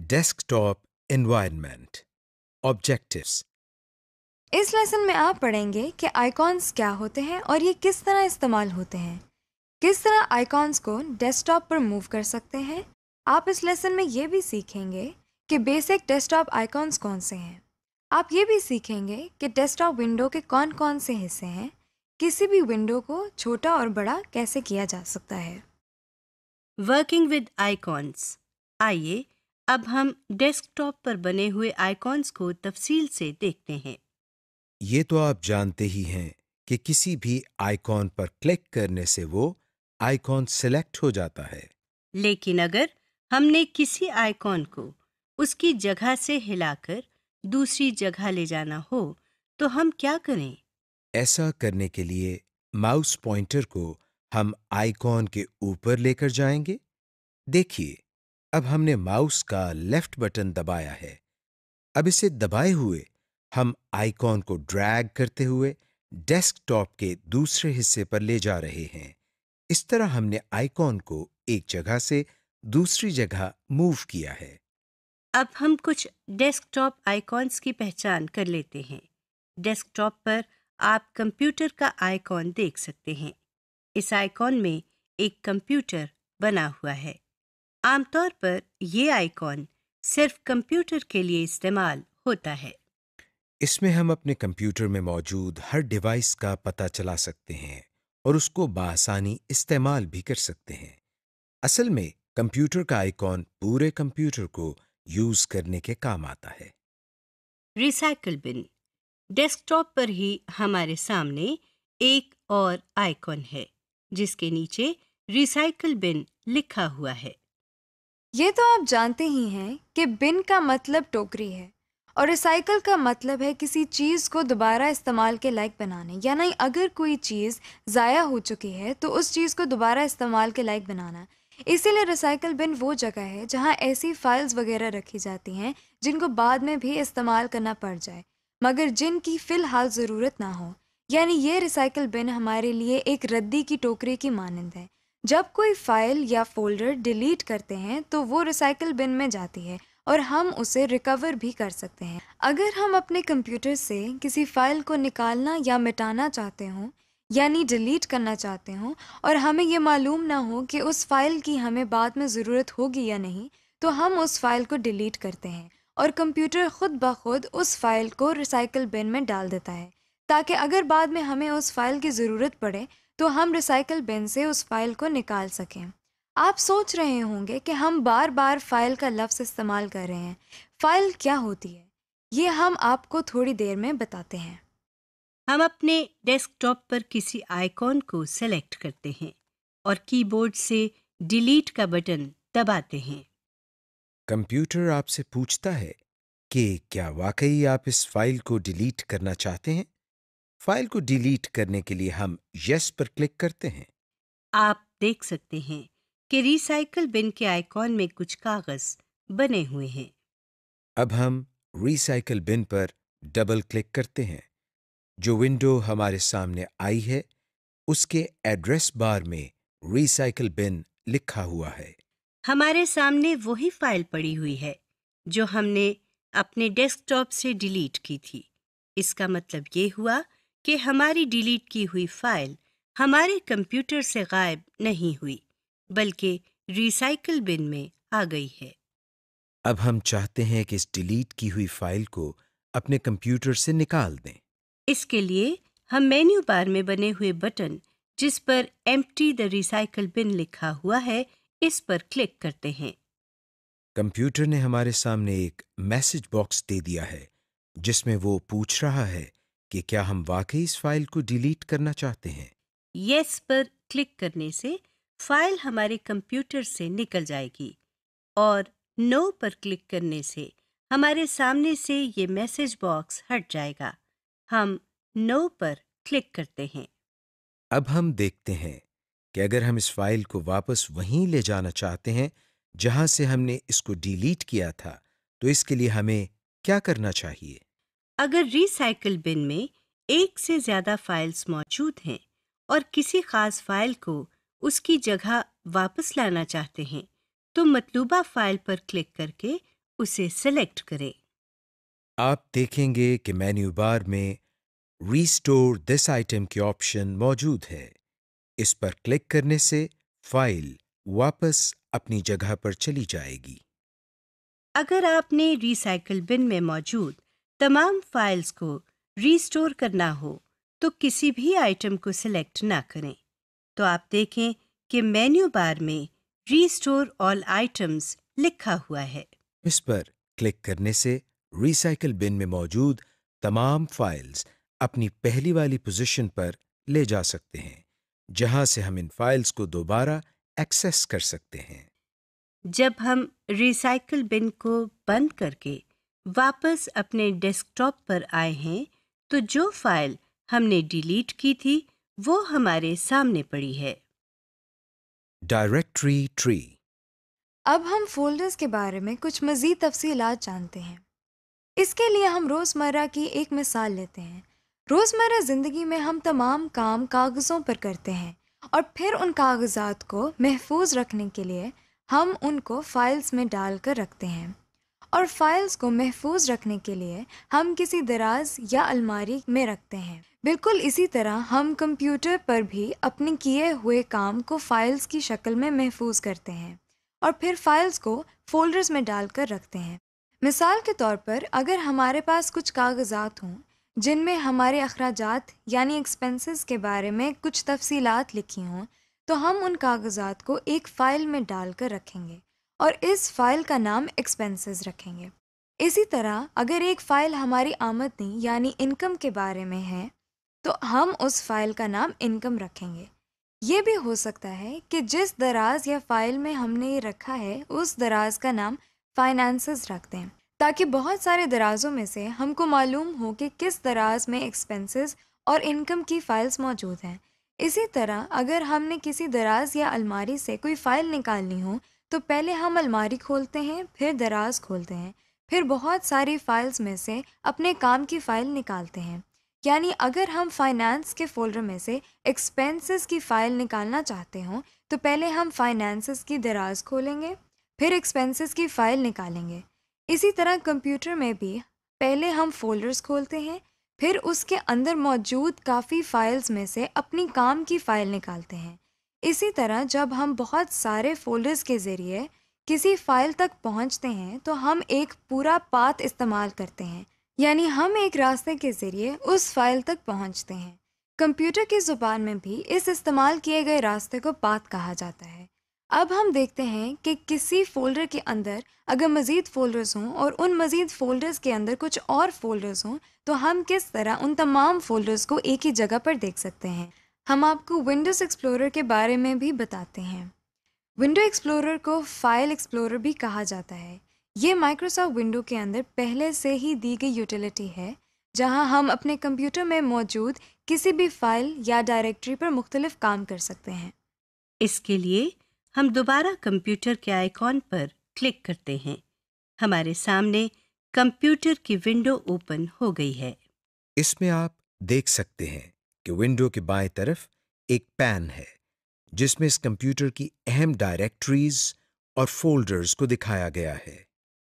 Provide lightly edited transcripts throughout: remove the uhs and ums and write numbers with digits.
Desktop environment objectives. इस lesson में आप पढ़ेंगे कि आइकॉन्स क्या होते हैं और ये किस तरह इस्तेमाल होते हैं। किस तरह आइकॉन्स को डेस्कटॉप पर मूव कर सकते हैं। आप इस लेसन में ये भी सीखेंगे कि बेसिक डेस्कटॉप आइकॉन्स कौन से हैं। आप ये भी सीखेंगे कि डेस्कटॉप विंडो के कौन कौन से हिस्से हैं। किसी भी विंडो को छोटा और बड़ा कैसे किया जा सकता है। Working with icons. आइए अब हम डेस्कटॉप पर बने हुए आइकॉन्स को तफसील से देखते हैं। ये तो आप जानते ही हैं कि किसी भी आइकॉन पर क्लिक करने से वो आइकॉन सिलेक्ट हो जाता है। लेकिन अगर हमने किसी आइकॉन को उसकी जगह से हिलाकर दूसरी जगह ले जाना हो तो हम क्या करें? ऐसा करने के लिए माउस पॉइंटर को हम आइकॉन के ऊपर लेकर जाएंगे। देखिए, अब हमने माउस का लेफ्ट बटन दबाया है। अब इसे दबाए हुए हम आइकॉन को ड्रैग करते हुए डेस्कटॉप के दूसरे हिस्से पर ले जा रहे हैं। इस तरह हमने आइकॉन को एक जगह से दूसरी जगह मूव किया है। अब हम कुछ डेस्कटॉप आइकॉन्स की पहचान कर लेते हैं। डेस्कटॉप पर आप कंप्यूटर का आइकॉन देख सकते हैं। इस आइकॉन में एक कंप्यूटर बना हुआ है। आमतौर पर ये आइकॉन सिर्फ कंप्यूटर के लिए इस्तेमाल होता है। इसमें हम अपने कंप्यूटर में मौजूद हर डिवाइस का पता चला सकते हैं और उसको बआसानी इस्तेमाल भी कर सकते हैं। असल में कंप्यूटर का आइकॉन पूरे कंप्यूटर को यूज करने के काम आता है। Recycle bin. डेस्कटॉप पर ही हमारे सामने एक और आइकॉन है जिसके नीचे रिसाइकल बिन लिखा हुआ है। ये तो आप जानते ही हैं कि बिन का मतलब टोकरी है और रिसाइकल का मतलब है किसी चीज़ को दोबारा इस्तेमाल के लायक बनाने। यानी अगर कोई चीज़ ज़ाया हो चुकी है तो उस चीज़ को दोबारा इस्तेमाल के लायक बनाना। इसीलिए रिसाइकल बिन वो जगह है जहाँ ऐसी फाइल्स वगैरह रखी जाती हैं जिनको बाद में भी इस्तेमाल करना पड़ जाए मगर जिनकी फ़िलहाल ज़रूरत ना हो। यानी ये रिसाइकल बिन हमारे लिए एक रद्दी की टोकरी की मानंद है। जब कोई फाइल या फोल्डर डिलीट करते हैं तो वो रिसाइकल बिन में जाती है और हम उसे रिकवर भी कर सकते हैं। अगर हम अपने कंप्यूटर से किसी फाइल को निकालना या मिटाना चाहते हों यानी डिलीट करना चाहते हों और हमें ये मालूम ना हो कि उस फाइल की हमें बाद में ज़रूरत होगी या नहीं, तो हम उस फाइल को डिलीट करते हैं और कंप्यूटर खुद ब खुद उस फाइल को रिसाइकल बिन में डाल देता है ताकि अगर बाद में हमें उस फाइल की ज़रूरत पड़े तो हम रिसाइकल बिन से उस फाइल को निकाल सकें। आप सोच रहे होंगे कि हम बार बार फाइल का लफ्ज़ इस्तेमाल कर रहे हैं। फाइल क्या होती है ये हम आपको थोड़ी देर में बताते हैं। हम अपने डेस्कटॉप पर किसी आइकॉन को सेलेक्ट करते हैं और कीबोर्ड से डिलीट का बटन दबाते हैं। कंप्यूटर आपसे पूछता है कि क्या वाकई आप इस फाइल को डिलीट करना चाहते हैं। फाइल को डिलीट करने के लिए हम यस पर क्लिक करते हैं। आप देख सकते हैं कि रिसाइकल बिन के आइकॉन में कुछ कागज बने हुए हैं। अब हम रिसाइकल बिन पर डबल क्लिक करते हैं। जो विंडो हमारे सामने आई है उसके एड्रेस बार में रिसाइकल बिन लिखा हुआ है। हमारे सामने वही फाइल पड़ी हुई है जो हमने अपने डेस्कटॉप से डिलीट की थी। इसका मतलब ये हुआ कि हमारी डिलीट की हुई फाइल हमारे कंप्यूटर से गायब नहीं हुई बल्कि रिसाइकल बिन में आ गई है। अब हम चाहते हैं कि इस डिलीट की हुई फाइल को अपने कंप्यूटर से निकाल दें। इसके लिए हम मेन्यू बार में बने हुए बटन जिस पर एम्प्टी द रिसाइकल बिन लिखा हुआ है इस पर क्लिक करते हैं। कंप्यूटर ने हमारे सामने एक मैसेज बॉक्स दे दिया है जिसमें वो पूछ रहा है कि क्या हम वाकई इस फाइल को डिलीट करना चाहते हैं। यस पर क्लिक करने से फाइल हमारे कंप्यूटर से निकल जाएगी और नो पर क्लिक करने से हमारे सामने से ये मैसेज बॉक्स हट जाएगा। हम नो पर क्लिक करते हैं। अब हम देखते हैं कि अगर हम इस फाइल को वापस वहीं ले जाना चाहते हैं जहां से हमने इसको डिलीट किया था तो इसके लिए हमें क्या करना चाहिए। अगर रिसाइकल बिन में एक से ज़्यादा फाइल्स मौजूद हैं और किसी खास फाइल को उसकी जगह वापस लाना चाहते हैं तो मतलूबा फाइल पर क्लिक करके उसे सेलेक्ट करें। आप देखेंगे कि मेन्यू बार में रीस्टोर दिस आइटम की ऑप्शन मौजूद है। इस पर क्लिक करने से फाइल वापस अपनी जगह पर चली जाएगी। अगर आपने रिसाइकल बिन में मौजूद तमाम फाइल्स को रीस्टोर करना हो तो किसी भी आइटम को सिलेक्ट ना करें। तो आप देखें कि मेन्यू बार में रीस्टोर ऑल आइटम्स लिखा हुआ है। इस पर क्लिक करने से रिसाइकल बिन में मौजूद तमाम फाइल्स अपनी पहली वाली पोजीशन पर ले जा सकते हैं, जहां से हम इन फाइल्स को दोबारा एक्सेस कर सकते हैं। जब हम रिसाइकल बिन को बंद करके वापस अपने डेस्कटॉप पर आए हैं तो जो फाइल हमने डिलीट की थी वो हमारे सामने पड़ी है। Directory tree. अब हम फोल्डर्स के बारे में कुछ मज़ीद तफसीलात जानते हैं। इसके लिए हम रोज़मर्रा की एक मिसाल लेते हैं। रोज़मर्रा ज़िंदगी में हम तमाम काम कागज़ों पर करते हैं और फिर उन कागज़ात को महफूज रखने के लिए हम उनको फाइल्स में डाल कर रखते हैं, और फाइल्स को महफूज रखने के लिए हम किसी दराज या अलमारी में रखते हैं। बिल्कुल इसी तरह हम कंप्यूटर पर भी अपने किए हुए काम को फाइल्स की शक्ल में महफूज करते हैं और फिर फाइल्स को फोल्डर्स में डालकर रखते हैं। मिसाल के तौर पर अगर हमारे पास कुछ कागज़ात हों जिनमें हमारे अखराजात यानी एक्सपेंसेस के बारे में कुछ तफसीलात लिखी हों, तो हम उन कागज़ात को एक फ़ाइल में डालकर रखेंगे और इस फ़ाइल का नाम एक्सपेंसेस रखेंगे। इसी तरह अगर एक फ़ाइल हमारी आमदनी यानी इनकम के बारे में है तो हम उस फ़ाइल का नाम इनकम रखेंगे। ये भी हो सकता है कि जिस दराज या फाइल में हमने ये रखा है उस दराज का नाम फाइनेंसेस रख दें, ताकि बहुत सारे दराजों में से हमको मालूम हो कि किस दराज में एक्सपेंसेस और इनकम की फाइल्स मौजूद हैं। इसी तरह अगर हमने किसी दराज या अलमारी से कोई फ़ाइल निकालनी हो तो पहले हम अलमारी खोलते हैं, फिर दराज खोलते हैं, फिर बहुत सारी फाइल्स में से अपने काम की फ़ाइल निकालते हैं। यानी अगर हम फाइनेंस के फोल्डर में से एक्सपेंसेस की फ़ाइल निकालना चाहते हों तो पहले हम फाइनेंसेस की दराज खोलेंगे, फिर एक्सपेंसेस की फ़ाइल निकालेंगे। इसी तरह कंप्यूटर में भी पहले हम फोल्डर्स खोलते हैं, फिर उसके अंदर मौजूद काफ़ी फाइल्स में से अपनी काम की फ़ाइल निकालते हैं। इसी तरह जब हम बहुत सारे फोल्डर्स के ज़रिए किसी फ़ाइल तक पहुंचते हैं तो हम एक पूरा पाथ इस्तेमाल करते हैं, यानी हम एक रास्ते के ज़रिए उस फाइल तक पहुंचते हैं। कंप्यूटर की ज़ुबान में भी इस इस्तेमाल किए गए रास्ते को पाथ कहा जाता है। अब हम देखते हैं कि किसी फ़ोल्डर के अंदर अगर मज़ीद फ़ोल्डर्स हों और उन मज़ीद फ़ोल्डर्स के अंदर कुछ और फ़ोल्डर्स हों तो हम किस तरह उन तमाम फ़ोल्डर्स को एक ही जगह पर देख सकते हैं। हम आपको विंडोज़ एक्सप्लोरर के बारे में भी बताते हैं। विंडो एक्सप्लोरर को फाइल एक्सप्लोरर भी कहा जाता है। ये माइक्रोसॉफ्ट विंडो के अंदर पहले से ही दी गई यूटिलिटी है, जहां हम अपने कंप्यूटर में मौजूद किसी भी फाइल या डायरेक्टरी पर मुख्तलिफ काम कर सकते हैं। इसके लिए हम दोबारा कंप्यूटर के आइकॉन पर क्लिक करते हैं। हमारे सामने कंप्यूटर की विंडो ओपन हो गई है। इसमें आप देख सकते हैं कि विंडो के बाएं तरफ एक पैन है जिसमें इस कंप्यूटर की अहम डायरेक्टरीज और फोल्डर्स को दिखाया गया है।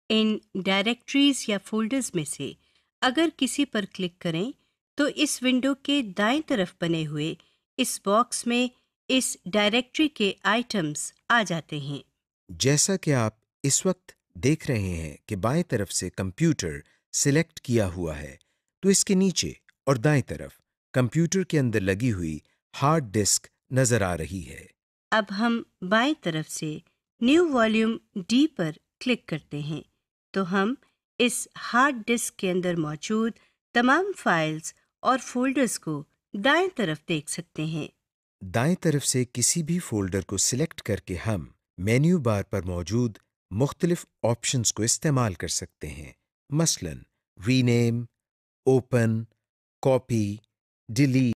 इन डायरेक्टरीज या फोल्डर्स में से अगर किसी पर क्लिक करें तो इस विंडो के दाएं तरफ बने हुए इस बॉक्स में इस डायरेक्टरी के आइटम्स आ जाते हैं। जैसा कि आप इस वक्त देख रहे हैं कि बाएं तरफ से कंप्यूटर सिलेक्ट किया हुआ है, तो इसके नीचे और दाएं तरफ कंप्यूटर के अंदर लगी हुई हार्ड डिस्क नजर आ रही है। अब हम बाएं तरफ से न्यू वॉल्यूम डी पर क्लिक करते हैं तो हम इस हार्ड डिस्क के अंदर मौजूद तमाम फाइल्स और फोल्डर्स को दाएं तरफ देख सकते हैं। दाएं तरफ से किसी भी फोल्डर को सिलेक्ट करके हम मेन्यू बार पर मौजूद मुख्तलिफ ऑप्शंस को इस्तेमाल कर सकते हैं, मसलन रीनेम, ओपन, कॉपी, डिलीट,